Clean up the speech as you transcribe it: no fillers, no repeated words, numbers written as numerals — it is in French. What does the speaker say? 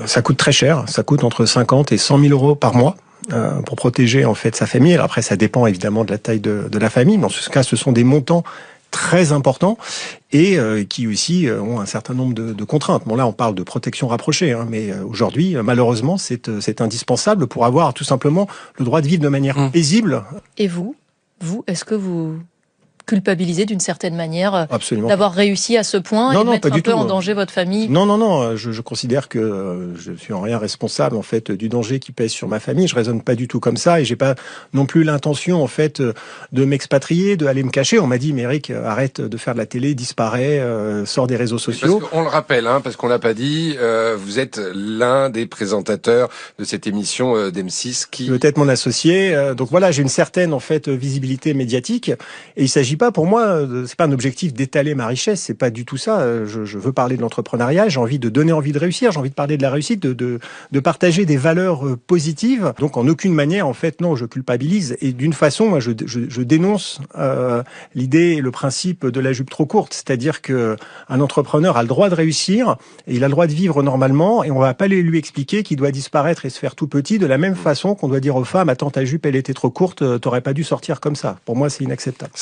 ça coûte très cher. Ça coûte entre 50 et 100 000 euros par mois. Pour protéger en fait sa famille. Après, ça dépend évidemment de la taille de la famille, mais en ce cas, ce sont des montants très importants et qui aussi ont un certain nombre de contraintes. Bon, là, on parle de protection rapprochée, hein, mais aujourd'hui, malheureusement, c'est indispensable pour avoir tout simplement le droit de vivre de manière paisible. Et vous, est-ce que vous culpabilisez d'une certaine manière d'avoir réussi à ce point et mettre un peu en danger votre famille? Non, je considère que je suis en rien responsable en fait du danger qui pèse sur ma famille. Je raisonne pas du tout comme ça et j'ai pas non plus l'intention en fait de m'expatrier, de aller me cacher. On m'a dit mais Eric, arrête de faire de la télé, disparaît, sors des réseaux sociaux. On le rappelle, hein, parce qu'on l'a pas dit, vous êtes l'un des présentateurs de cette émission d'M6 qui peut-être mon associé. Donc voilà, j'ai une certaine en fait visibilité médiatique et il s'agit pas pour moi, c'est pas un objectif d'étaler ma richesse, c'est pas du tout ça. Je veux parler de l'entrepreneuriat, j'ai envie de donner envie de réussir, j'ai envie de parler de la réussite, de partager des valeurs positives. Donc en aucune manière, en fait, non, je culpabilise. Et d'une façon, moi, je dénonce l'idée et le principe de la jupe trop courte, c'est-à-dire que un entrepreneur a le droit de réussir et il a le droit de vivre normalement, et on va pas lui expliquer qu'il doit disparaître et se faire tout petit de la même façon qu'on doit dire aux femmes, attends, ta jupe elle était trop courte, t'aurais pas dû sortir comme ça. Pour moi, c'est inacceptable.